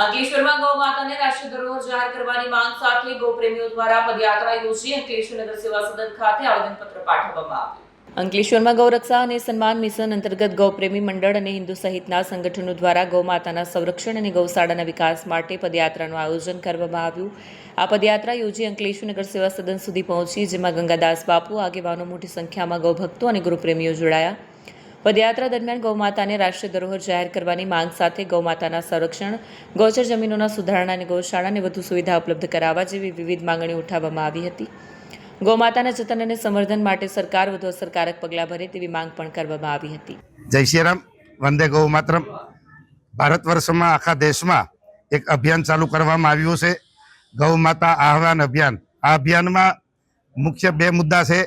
અંકલેશ્વરમાં ગૌ માતાને રાષ્ટ્રીય ધરોહર જાહેર કરવાની માંગ સાથે ગૌપ્રેમીઓ દ્વારા પદયાત્રા યોજી અંકલેશ્વર નગર સેવા સદન ખાતે આવેદનપત્ર પાઠવવામાં આવ્યું। અંકલેશ્વરમાં ગૌરક્ષા અને સન્માન મિશન અંતર્ગત ગૌપ્રેમી મંડળ અને હિન્દુ સહિતના સંગઠનો દ્વારા ગૌમાતાના સંરક્ષણ અને ગૌશાળાના વિકાસ માટે પદયાત્રાનું આયોજન કરવામાં આવ્યું। આ પદયાત્રા યોજી અંકલેશ્વર નગર સેવા સદન સુધી પહોંચી, જેમાં ગંગાદાસ બાપુ, આગેવાનો, મોટી સંખ્યામાં ગૌભક્તો અને ગૌપ્રેમીઓ જોડાયા। પદયાત્રા દરમિયાન ગૌમાતાને રાષ્ટ્રીય ધરોહર જાહેર કરવાની માંગ સાથે ગૌમાતાના સંરક્ષણ, ગૌચર જમીનોના સુધારણા અને ગૌશાળાને વધુ સુવિધા ઉપલબ્ધ કરાવવા જેવી વિવિધ માંગણીઓ ઉઠાવવામાં આવી હતી। ગૌમાતાના જતન અને સંવર્ધન માટે સરકાર વધુ અસરકારક પગલાં ભરે તેવી માંગ પણ કરવામાં આવી હતી। જય શ્રી રામ, વંદે ગૌ માતરમ। ભારત વર્ષમાં આખા દેશમાં એક અભિયાન ચાલુ કરવામાં આવ્યું છે, ગૌ માતા આહ્વાન અભિયાન। આ અભિયાનમાં મુખ્ય બે મુદ્દા છે।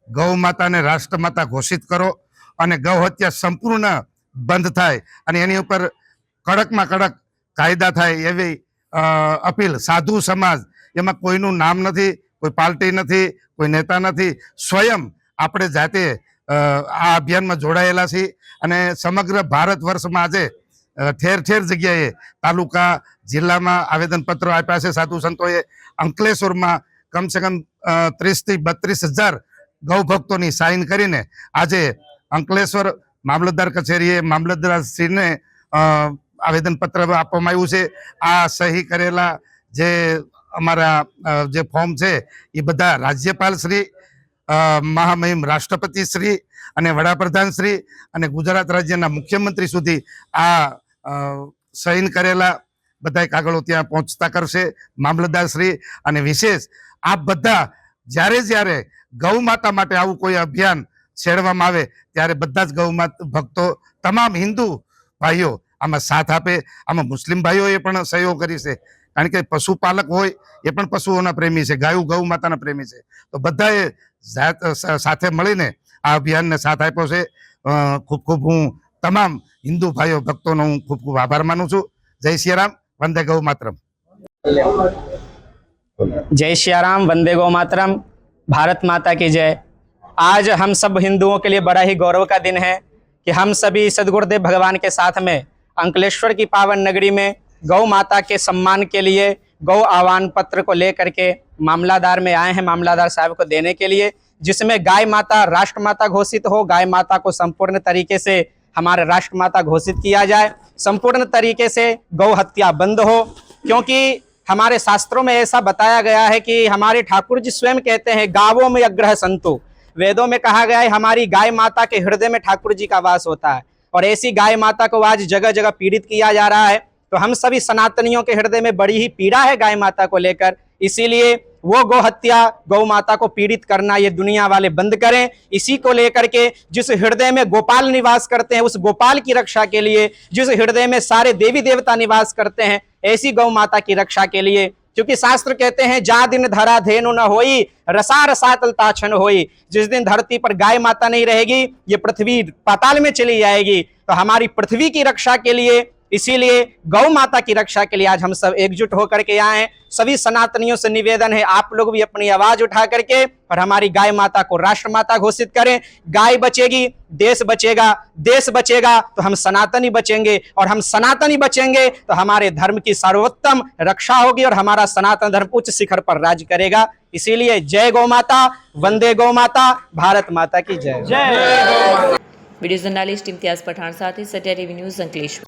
ગૌ માતાને રાષ્ટ્રમાતા ઘોષિત કરો અને ગૌ હત્યા સંપૂર્ણ બંધ થાય અને એની ઉપર કડકમાં કડક કાયદા થાય એવી અપીલ। સાધુ સમાજ, એમાં કોઈનું નામ નથી, કોઈ પાર્ટી નથી, કોઈ નેતા નથી, સ્વયં આપણે જાતે આ અભિયાનમાં જોડાયેલા છીએ અને સમગ્ર ભારત વર્ષમાં આજે ઠેર ઠેર જગ્યાએ તાલુકા, જિલ્લામાં આવેદનપત્રો આપ્યા છે સાધુ સંતોએ। અંકલેશ્વરમાં કમસે કમ 30 થી 32 હજાર ગૌ ભક્તોની સાઇન કરીને આજે અંકલેશ્વર મામલતદાર કચેરીએ મામલતદારશ્રીને આવેદનપત્ર આપવામાં આવ્યું છે। આ સહી કરેલા જે અમારા જે ફોર્મ છે એ બધા રાજ્યપાલ શ્રી, મહામહિમ રાષ્ટ્રપતિ શ્રી અને વડાપ્રધાન શ્રી અને ગુજરાત રાજ્યના મુખ્યમંત્રી સુધી આ સહીન કરેલા બધા કાગળો ત્યાં પહોંચતા કરશે મામલતદાર શ્રી। અને વિશેષ આ બધા જ્યારે ગૌ માતા માટે આવું કોઈ અભિયાન છેડવામાં આવે ત્યારે બધા જ ગૌ ભક્તો, તમામ હિન્દુ ભાઈઓ આમાં સાથ આપે। આમાં મુસ્લિમ ભાઈઓએ પણ સહયોગ કરી છે, કારણ કે પશુપાલક હોય એ પણ પશુઓના પ્રેમી છે, ગાયું ગૌ માતાના પ્રેમી છે। તો બધાએ સાથે મળીને આ અભિયાનને સાથ આપ્યો છે। ખૂબ ખૂબ હું તમામ હિન્દુ ભાઈઓ ભક્તોનો હું ખૂબ ખૂબ આભાર માનું છું। જય શ્રી રામ, વંદે ગૌ માતરમ। जय श्री राम, वंदे गौ मातरम, भारत माता की जय। आज हम सब हिंदुओं के लिए बड़ा ही गौरव का दिन है कि हम सभी सदगुरुदेव भगवान के साथ में अंकलेश्वर की पावन नगरी में गौ माता के सम्मान के लिए गौ आह्वान पत्र को लेकर के मामलादार में आए हैं, मामलादार साहब को देने के लिए, जिसमें गाय माता राष्ट्रमाता घोषित हो, गाय माता को संपूर्ण तरीके से हमारे राष्ट्रमाता घोषित किया जाए, संपूर्ण तरीके से गौ हत्या बंद हो। क्योंकि हमारे शास्त्रों में ऐसा बताया गया है कि हमारे ठाकुर जी स्वयं कहते हैं गावों में अग्रह संतु। वेदों में कहा गया है हमारी गाय माता के हृदय में ठाकुर जी का वास होता है, और ऐसी गाय माता को आज जगह जगह पीड़ित किया जा रहा है। तो हम सभी सनातनियों के हृदय में बड़ी ही पीड़ा है गाय माता को लेकर, इसीलिए वो गौ हत्या, गौ माता को पीड़ित करना ये दुनिया वाले बंद करें। इसी को लेकर के जिस हृदय में गोपाल निवास करते हैं, उस गोपाल की रक्षा के लिए, जिस हृदय में सारे देवी देवता निवास करते हैं, ऐसी गौ माता की रक्षा के लिए, क्योंकि शास्त्र कहते हैं जा दिन धरा धेनु न होई, रसा रसातल ताछन होई। जिस दिन धरती पर गाय माता नहीं रहेगी, ये पृथ्वी पाताल में चली जाएगी। तो हमारी पृथ्वी की रक्षा के लिए, इसीलिए गौ माता की रक्षा के लिए आज हम सब एकजुट होकर के आए हैं। सभी सनातनियों से निवेदन है, आप लोग भी अपनी आवाज उठा करके और हमारी गाय माता को राष्ट्र माता घोषित करें। गाय बचेगी, देश बचेगा, देश बचेगा तो हम सनातनी बचेंगे, और हम सनातनी बचेंगे तो हमारे धर्म की सर्वोत्तम रक्षा होगी और हमारा सनातन धर्म उच्च शिखर पर राज करेगा। इसीलिए जय गौ माता, वंदे गौ माता, भारत माता की जय। वीडियो जर्नलिस्ट इम्तियाज पठान साथ ही सत्या टीवी न्यूज़ अंकलेश्वर।